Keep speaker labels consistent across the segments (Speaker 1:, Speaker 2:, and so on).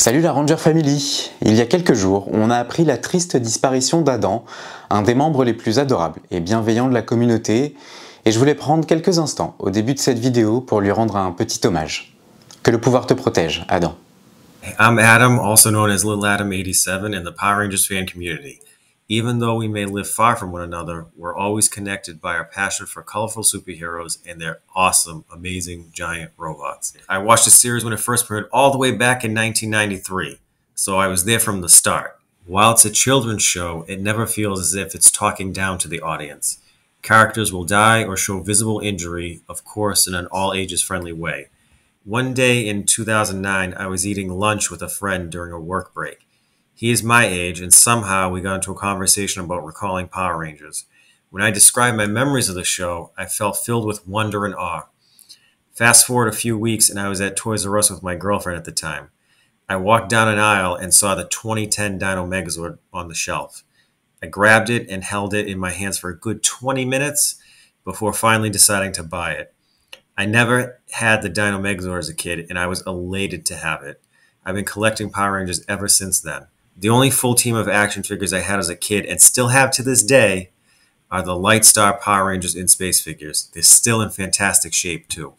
Speaker 1: Salut la Ranger Family! Il y a quelques jours, on a appris la triste disparition d'Adam, un des membres les plus adorables et bienveillants de la communauté, et je voulais prendre quelques instants au début de cette vidéo pour lui rendre un petit hommage. Que le pouvoir te protège, Adam.
Speaker 2: I'm Adam, also known as Little Adam 87 in the Power Rangers fan community. Even though we may live far from one another, we're always connected by our passion for colorful superheroes and their awesome, amazing, giant robots. I watched the series when it first premiered all the way back in 1993, so I was there from the start. While it's a children's show, it never feels as if it's talking down to the audience. Characters will die or show visible injury, of course in an all-ages-friendly way. One day in 2009, I was eating lunch with a friend during a work break. He is my age, and somehow we got into a conversation about recalling Power Rangers. When I described my memories of the show, I felt filled with wonder and awe. Fast forward a few weeks, and I was at Toys R Us with my girlfriend at the time. I walked down an aisle and saw the 2010 Dino Megazord on the shelf. I grabbed it and held it in my hands for a good 20 minutes before finally deciding to buy it. I never had the Dino Megazord as a kid, and I was elated to have it. I've been collecting Power Rangers ever since then. The only full team of action figures I had as a kid, and still have to this day, are the Lightstar Power Rangers in Space figures. They're still in fantastic shape too.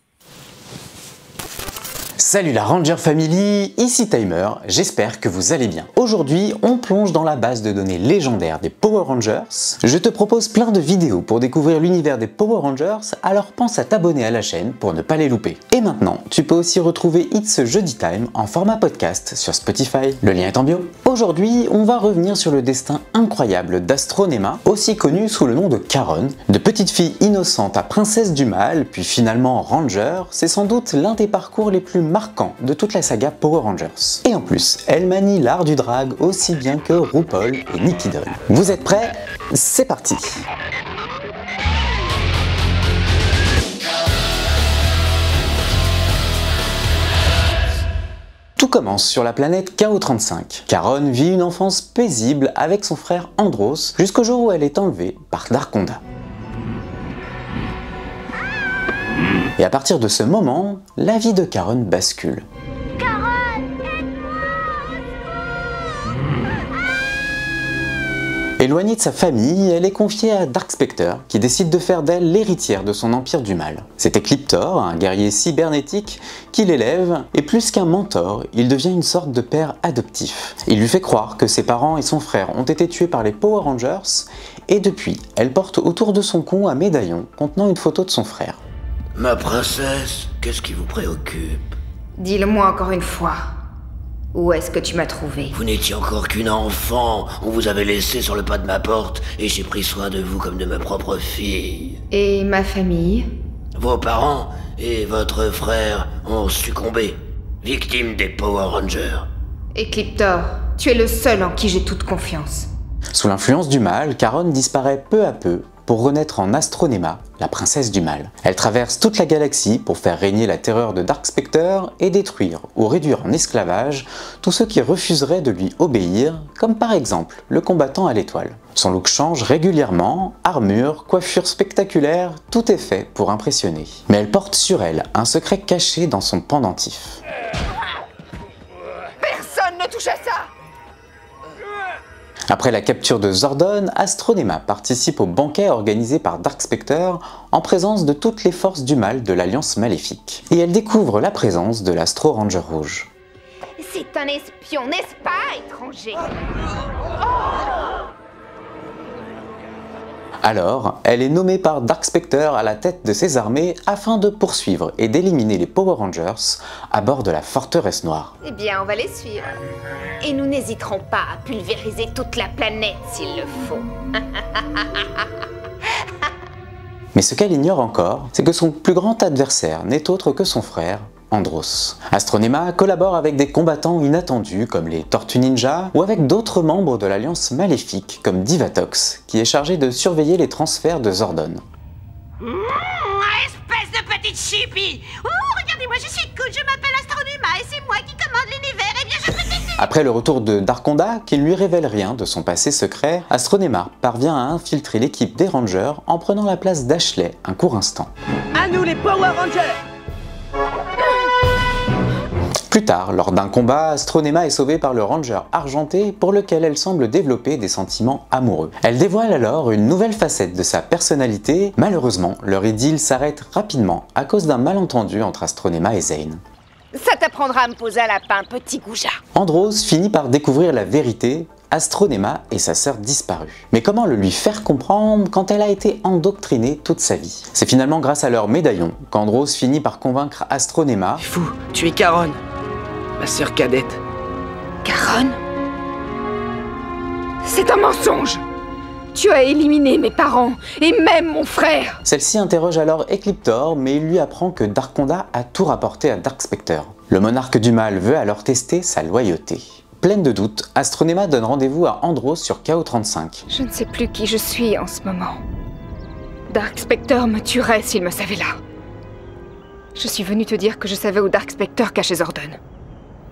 Speaker 1: Salut la Ranger Family, ici Timer, j'espère que vous allez bien. Aujourd'hui, on plonge dans la base de données légendaire des Power Rangers. Je te propose plein de vidéos pour découvrir l'univers des Power Rangers, alors pense à t'abonner à la chaîne pour ne pas les louper. Et maintenant, tu peux aussi retrouver It's Jeudi Time en format podcast sur Spotify, le lien est en bio. Aujourd'hui, on va revenir sur le destin incroyable d'Astronema, aussi connue sous le nom de Karen. De petite fille innocente à princesse du mal, puis finalement Ranger, c'est sans doute l'un des parcours les plus marquant de toute la saga Power Rangers. Et en plus, elle manie l'art du drag aussi bien que RuPaul et Nikki Doll. Vous êtes prêts? C'est parti! Tout commence sur la planète KO35. Karen vit une enfance paisible avec son frère Andros jusqu'au jour où elle est enlevée par Darkonda. Et à partir de ce moment, la vie de Karen bascule. Éloignée de sa famille, elle est confiée à Dark Spectre, qui décide de faire d'elle l'héritière de son empire du mal. C'est Ecliptor, un guerrier cybernétique, qui l'élève, et plus qu'un mentor, il devient une sorte de père adoptif. Il lui fait croire que ses parents et son frère ont été tués par les Power Rangers, et depuis, elle porte autour de son cou un médaillon contenant une photo de son frère.
Speaker 3: Ma princesse, qu'est-ce qui vous préoccupe?
Speaker 4: Dis-le-moi encore une fois. Où est-ce que tu m'as trouvé?
Speaker 3: Vous n'étiez encore qu'une enfant. On vous avait laissé sur le pas de ma porte et j'ai pris soin de vous comme de ma propre fille.
Speaker 4: Et ma famille?
Speaker 3: Vos parents et votre frère ont succombé, victimes des Power Rangers.
Speaker 4: Ecliptor, tu es le seul en qui j'ai toute confiance.
Speaker 1: Sous l'influence du mal, Karen disparaît peu à peu pour renaître en Astronema, la princesse du mal. Elle traverse toute la galaxie pour faire régner la terreur de Dark Spectre et détruire ou réduire en esclavage tous ceux qui refuseraient de lui obéir, comme par exemple le combattant à l'étoile. Son look change régulièrement, armure, coiffure spectaculaire, tout est fait pour impressionner. Mais elle porte sur elle un secret caché dans son pendentif.
Speaker 4: Personne ne touche à ça!
Speaker 1: Après la capture de Zordon, Astronema participe au banquet organisé par Dark Spectre en présence de toutes les forces du mal de l'Alliance Maléfique. Et elle découvre la présence de l'Astro Ranger Rouge.
Speaker 4: C'est un espion, n'est-ce pas, étranger?
Speaker 1: Alors, elle est nommée par Dark Spectre à la tête de ses armées afin de poursuivre et d'éliminer les Power Rangers à bord de la forteresse noire.
Speaker 4: Eh bien, on va les suivre. Et nous n'hésiterons pas à pulvériser toute la planète s'il le faut.
Speaker 1: Mais ce qu'elle ignore encore, c'est que son plus grand adversaire n'est autre que son frère, Andros. Astronema collabore avec des combattants inattendus comme les Tortues Ninja ou avec d'autres membres de l'Alliance Maléfique comme Divatox, qui est chargé de surveiller les transferts de Zordon.
Speaker 5: Espèce de petite chipie! Regardez-moi, je suis cool, je m'appelle Astronema et c'est moi qui commande l'univers, et bien je peux t'aider!
Speaker 1: Après le retour de Darkonda, qui ne lui révèle rien de son passé secret, Astronema parvient à infiltrer l'équipe des Rangers en prenant la place d'Ashley un court instant.
Speaker 5: À nous les Power Rangers!
Speaker 1: Plus tard, lors d'un combat, Astronema est sauvée par le Ranger argenté pour lequel elle semble développer des sentiments amoureux. Elle dévoile alors une nouvelle facette de sa personnalité. Malheureusement, leur idylle s'arrête rapidement à cause d'un malentendu entre Astronema et Zane.
Speaker 4: Ça t'apprendra à me poser un lapin, petit goujat.
Speaker 1: Andros finit par découvrir la vérité. Astronema est sa sœur disparue. Mais comment le lui faire comprendre quand elle a été endoctrinée toute sa vie? C'est finalement grâce à leur médaillon qu'Andros finit par convaincre Astronema.
Speaker 6: C'est fou, tu es Caron, ma sœur cadette.
Speaker 7: Caron? C'est un mensonge! Tu as éliminé mes parents, et même mon frère!
Speaker 1: Celle-ci interroge alors Ecliptor, mais il lui apprend que Darkonda a tout rapporté à Dark Spectre. Le monarque du mal veut alors tester sa loyauté. Pleine de doutes, Astronema donne rendez-vous à Andros sur KO35.
Speaker 7: Je ne sais plus qui je suis en ce moment. Dark Spectre me tuerait s'il me savait là. Je suis venue te dire que je savais où Dark Spectre cachait Zordon.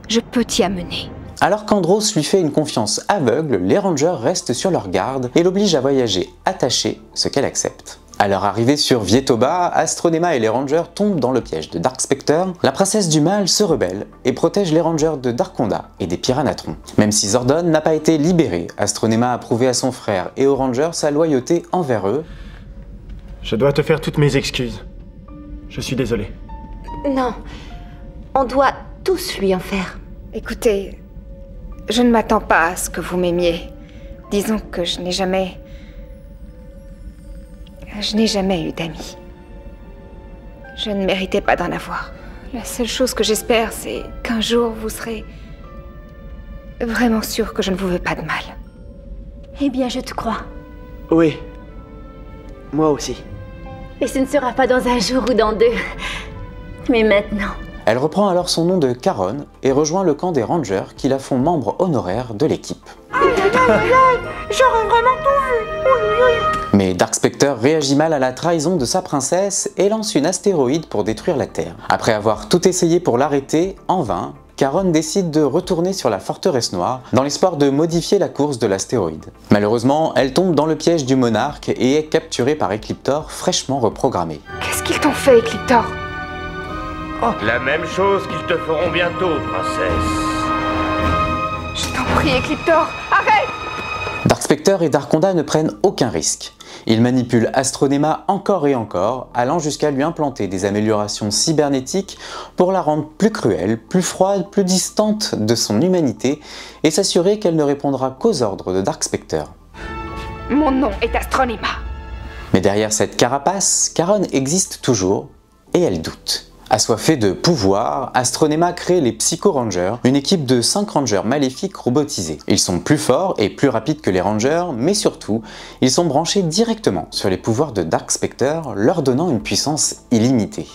Speaker 7: Je peux t'y amener.
Speaker 1: Alors qu'Andros lui fait une confiance aveugle, les Rangers restent sur leur garde et l'obligent à voyager attachée, ce qu'elle accepte. À leur arrivée sur Vietoba, Astronema et les Rangers tombent dans le piège de Dark Spectre. La princesse du mal se rebelle et protège les Rangers de Darkonda et des Pyranatrons. Même si Zordon n'a pas été libéré, Astronema a prouvé à son frère et aux Rangers sa loyauté envers eux.
Speaker 8: Je dois te faire toutes mes excuses. Je suis désolé.
Speaker 4: Non, on doit tous lui en faire.
Speaker 7: Écoutez, je ne m'attends pas à ce que vous m'aimiez. Disons que je n'ai jamais eu d'amis. Je ne méritais pas d'en avoir. La seule chose que j'espère, c'est qu'un jour vous serez vraiment sûr que je ne vous veux pas de mal.
Speaker 4: Eh bien, je te crois.
Speaker 6: Oui. Moi aussi.
Speaker 4: Et ce ne sera pas dans un jour ou dans deux. Mais maintenant.
Speaker 1: Elle reprend alors son nom de Caron et rejoint le camp des Rangers qui la font membre honoraire de l'équipe.
Speaker 5: J'aurais vraiment tout vu.
Speaker 1: Mais Dark Spectre réagit mal à la trahison de sa princesse et lance une astéroïde pour détruire la Terre. Après avoir tout essayé pour l'arrêter, en vain, Caron décide de retourner sur la forteresse noire dans l'espoir de modifier la course de l'astéroïde. Malheureusement, elle tombe dans le piège du monarque et est capturée par Ecliptor fraîchement reprogrammé.
Speaker 7: Qu'est-ce qu'ils t'ont fait, Ecliptor?
Speaker 9: La même chose qu'ils te feront bientôt, princesse.
Speaker 7: Je t'en prie, Ecliptor, arrête!
Speaker 1: Dark Spectre et Darkonda ne prennent aucun risque. Ils manipulent Astronema encore et encore, allant jusqu'à lui implanter des améliorations cybernétiques pour la rendre plus cruelle, plus froide, plus distante de son humanité et s'assurer qu'elle ne répondra qu'aux ordres de Dark Spectre.
Speaker 7: Mon nom est Astronema.
Speaker 1: Mais derrière cette carapace, Caron existe toujours et elle doute. Assoiffée de pouvoir, Astronema crée les Psycho Rangers, une équipe de 5 Rangers maléfiques robotisés. Ils sont plus forts et plus rapides que les Rangers, mais surtout, ils sont branchés directement sur les pouvoirs de Dark Spectre, leur donnant une puissance illimitée.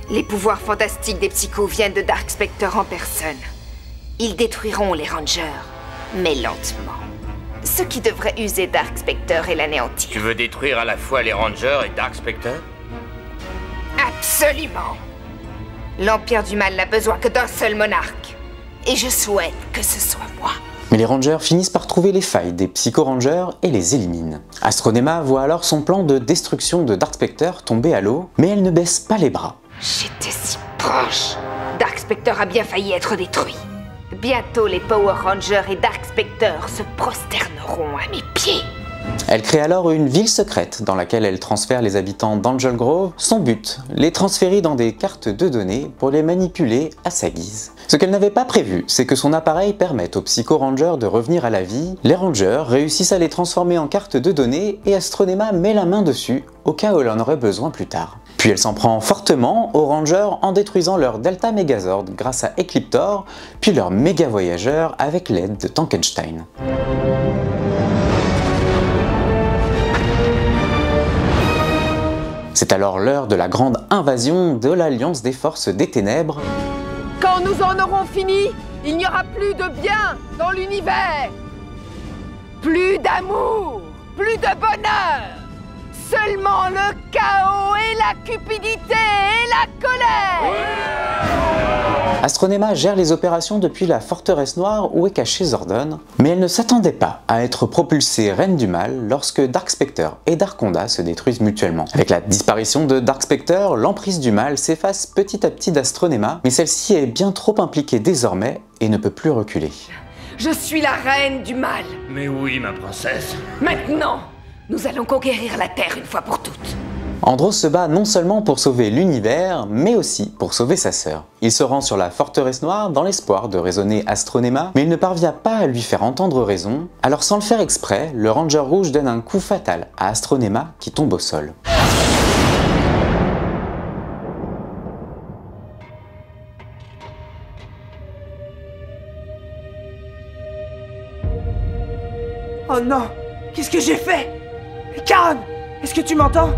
Speaker 7: Les pouvoirs fantastiques des Psychos viennent de Dark Spectre en personne. Ils détruiront les Rangers, mais lentement. Ce qui devrait user Dark Spectre et l'anéantir.
Speaker 9: Tu veux détruire à la fois les Rangers et Dark Spectre?
Speaker 7: Absolument! L'Empire du Mal n'a besoin que d'un seul monarque. Et je souhaite que ce soit moi.
Speaker 1: Mais les Rangers finissent par trouver les failles des Psycho Rangers et les éliminent. Astronema voit alors son plan de destruction de Dark Spectre tomber à l'eau, mais elle ne baisse pas les bras.
Speaker 7: J'étais si proche. Dark Spectre a bien failli être détruit. Bientôt les Power Rangers et Dark Spectre se prosterneront à mes pieds.
Speaker 1: Elle crée alors une ville secrète dans laquelle elle transfère les habitants d'Angel Grove. Son but, les transférer dans des cartes de données pour les manipuler à sa guise. Ce qu'elle n'avait pas prévu, c'est que son appareil permette aux Psycho Rangers de revenir à la vie. Les Rangers réussissent à les transformer en cartes de données et Astronema met la main dessus au cas où elle en aurait besoin plus tard. Puis elle s'en prend fortement aux Rangers en détruisant leur Delta Megazord grâce à Ecliptor, puis leur Méga Voyageur avec l'aide de Tankenstein. C'est alors l'heure de la grande invasion de l'Alliance des Forces des Ténèbres.
Speaker 10: Quand nous en aurons fini, il n'y aura plus de bien dans l'univers. Plus d'amour, plus de bonheur. seulement le chaos et la cupidité et la colère.
Speaker 1: Astronema gère les opérations depuis la forteresse noire où est caché Zordon, mais elle ne s'attendait pas à être propulsée reine du mal lorsque Dark Spectre et Darkonda se détruisent mutuellement. Avec la disparition de Dark Spectre, l'emprise du mal s'efface petit à petit d'Astronema, mais celle-ci est bien trop impliquée désormais et ne peut plus reculer.
Speaker 10: Je suis la reine du mal.
Speaker 3: Mais oui, ma princesse.
Speaker 10: Maintenant, nous allons conquérir la Terre une fois pour toutes.
Speaker 1: Andros se bat non seulement pour sauver l'univers, mais aussi pour sauver sa sœur. Il se rend sur la forteresse noire dans l'espoir de raisonner Astronema, mais il ne parvient pas à lui faire entendre raison, alors sans le faire exprès, le Ranger Rouge donne un coup fatal à Astronema qui tombe au sol.
Speaker 6: Oh non! Qu'est-ce que j'ai fait? Charon! Est-ce que tu m'entends?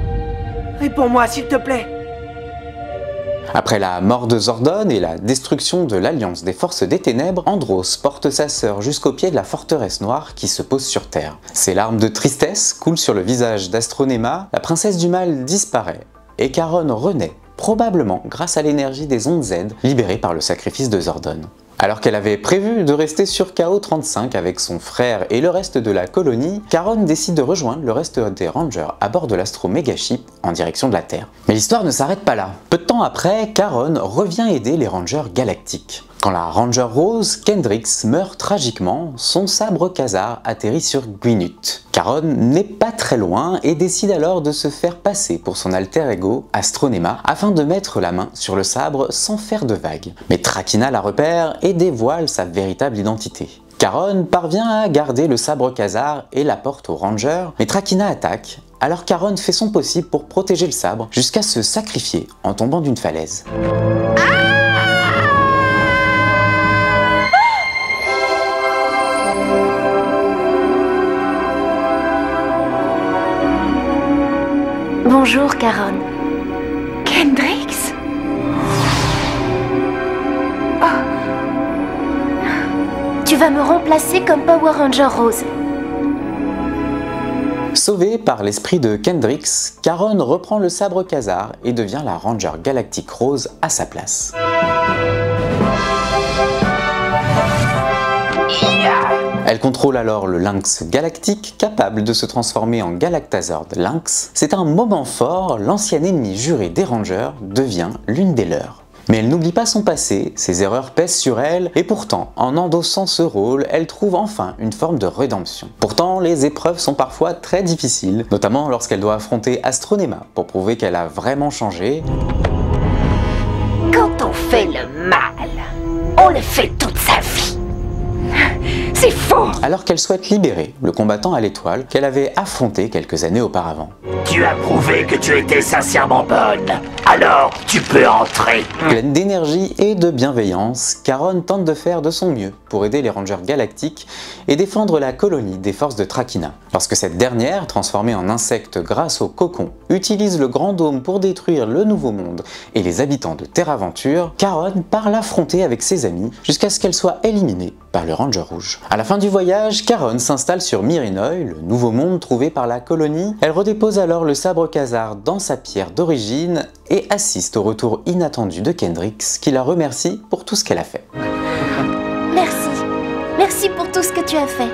Speaker 6: Réponds-moi, s'il te plaît.
Speaker 1: Après la mort de Zordon et la destruction de l'Alliance des Forces des Ténèbres, Andros porte sa sœur jusqu'au pied de la forteresse noire qui se pose sur Terre. Ses larmes de tristesse coulent sur le visage d'Astronema, la princesse du mal disparaît, et Charon renaît, probablement grâce à l'énergie des ondes Z libérées par le sacrifice de Zordon. Alors qu'elle avait prévu de rester sur KO-35 avec son frère et le reste de la colonie, Charon décide de rejoindre le reste des Rangers à bord de l'Astro Megaship en direction de la Terre. Mais l'histoire ne s'arrête pas là. Peu de temps après, Charon revient aider les Rangers galactiques. Quand la Ranger Rose, Kendrix, meurt tragiquement, son sabre Khazar atterrit sur Gwynut. Charon n'est pas très loin et décide alors de se faire passer pour son alter ego, Astronema, afin de mettre la main sur le sabre sans faire de vagues. Mais Trakina la repère et dévoile sa véritable identité. Charon parvient à garder le sabre Khazar et l'apporte aux Rangers, mais Trakina attaque, alors Charon fait son possible pour protéger le sabre jusqu'à se sacrifier en tombant d'une falaise.
Speaker 4: Bonjour, Charon.
Speaker 7: Kendrix?
Speaker 4: Tu vas me remplacer comme Power Ranger Rose.
Speaker 1: Sauvé par l'esprit de Kendrix, Charon reprend le sabre Khazar et devient la Ranger Galactique Rose à sa place. Elle contrôle alors le Lynx galactique, capable de se transformer en Galactazord Lynx. C'est un moment fort, l'ancien ennemi juré des Rangers devient l'une des leurs. Mais elle n'oublie pas son passé, ses erreurs pèsent sur elle, et pourtant, en endossant ce rôle, elle trouve enfin une forme de rédemption. Pourtant, les épreuves sont parfois très difficiles, notamment lorsqu'elle doit affronter Astronema pour prouver qu'elle a vraiment changé.
Speaker 4: Quand on fait le mal, on le fait toute sa vie. C'est faux!
Speaker 1: Alors qu'elle souhaite libérer le combattant à l'étoile qu'elle avait affronté quelques années auparavant.
Speaker 3: Tu as prouvé que tu étais sincèrement bonne, alors tu peux entrer.
Speaker 1: Pleine d'énergie et de bienveillance, Charon tente de faire de son mieux pour aider les Rangers galactiques et défendre la colonie des forces de Trakina. Lorsque cette dernière, transformée en insecte grâce au cocon, utilise le Grand Dôme pour détruire le Nouveau Monde et les habitants de Terre Aventure, Charon part l'affronter avec ses amis jusqu'à ce qu'elle soit éliminée par le Ranger Rouge. À la fin du voyage, Charon s'installe sur Mirinoi, le nouveau monde trouvé par la colonie. Elle redépose alors le sabre Khazar dans sa pierre d'origine et assiste au retour inattendu de Kendrix qui la remercie pour tout ce qu'elle a fait.
Speaker 4: Merci. Merci pour tout ce que tu as fait.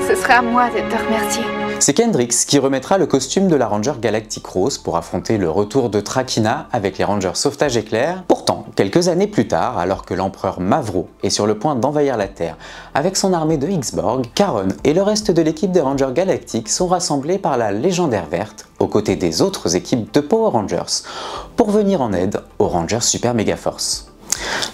Speaker 7: Ce sera à moi de te remercier.
Speaker 1: C'est Kendrix qui remettra le costume de la Ranger Galactique Rose pour affronter le retour de Trakina avec les Rangers Sauvetage Éclair. Pourtant, quelques années plus tard, alors que l'empereur Mavro est sur le point d'envahir la Terre avec son armée de X-Borg, Charon et le reste de l'équipe des Rangers Galactiques sont rassemblés par la Légendaire Verte aux côtés des autres équipes de Power Rangers pour venir en aide aux Rangers Super Megaforce.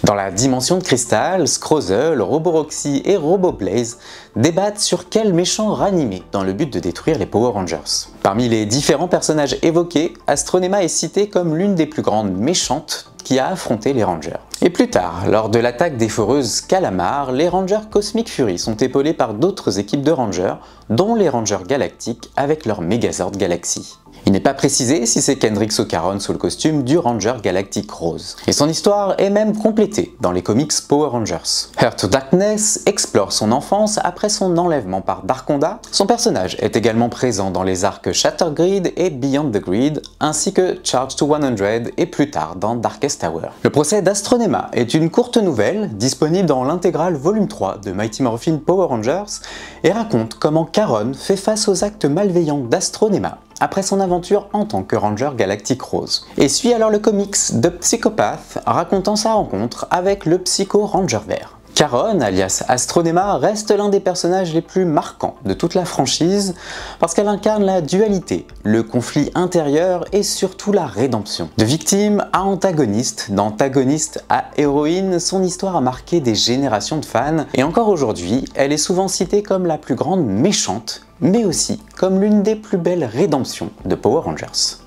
Speaker 1: Dans la dimension de cristal, Scrozzle, Roboroxy et Roboblaze débattent sur quel méchant ranimer dans le but de détruire les Power Rangers. Parmi les différents personnages évoqués, Astronema est citée comme l'une des plus grandes méchantes qui a affronté les Rangers. Et plus tard, lors de l'attaque des foreuses Calamar, les Rangers Cosmic Fury sont épaulés par d'autres équipes de Rangers, dont les Rangers Galactiques avec leur Megazord Galaxy. Il n'est pas précisé si c'est Kendrix O'Caron sous le costume du Ranger Galactic Rose. Et son histoire est même complétée dans les comics Power Rangers. Heart of Darkness explore son enfance après son enlèvement par Darkonda. Son personnage est également présent dans les arcs Shattered Grid et Beyond the Grid, ainsi que Charge to 100 et plus tard dans Darkest Tower. Le procès d'Astronema est une courte nouvelle disponible dans l'intégrale volume 3 de Mighty Morphin Power Rangers et raconte comment Charon fait face aux actes malveillants d'Astronema après son aventure en tant que Ranger Galactic Rose. Et suit alors le comics The Psychopath racontant sa rencontre avec le Psycho Ranger Vert. Charon, alias Astronema, reste l'un des personnages les plus marquants de toute la franchise parce qu'elle incarne la dualité, le conflit intérieur et surtout la rédemption. De victime à antagoniste, d'antagoniste à héroïne, son histoire a marqué des générations de fans et encore aujourd'hui, elle est souvent citée comme la plus grande méchante, mais aussi comme l'une des plus belles rédemptions de Power Rangers.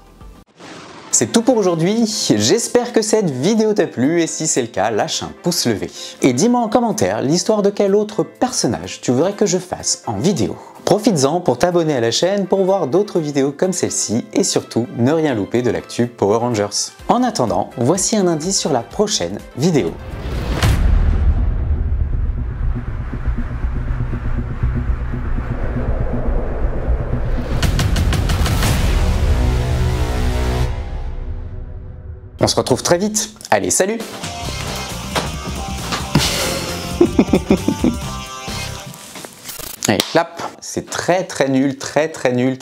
Speaker 1: C'est tout pour aujourd'hui, j'espère que cette vidéo t'a plu et si c'est le cas, lâche un pouce levé. Et dis-moi en commentaire l'histoire de quel autre personnage tu voudrais que je fasse en vidéo. Profites-en pour t'abonner à la chaîne pour voir d'autres vidéos comme celle-ci et surtout ne rien louper de l'actu Power Rangers. En attendant, voici un indice sur la prochaine vidéo. On se retrouve très vite. Allez, salut! Allez, clap! C'est très nul, très nul.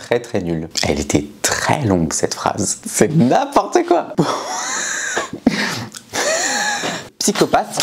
Speaker 1: Elle était très longue cette phrase. C'est n'importe quoi! Psychopathe.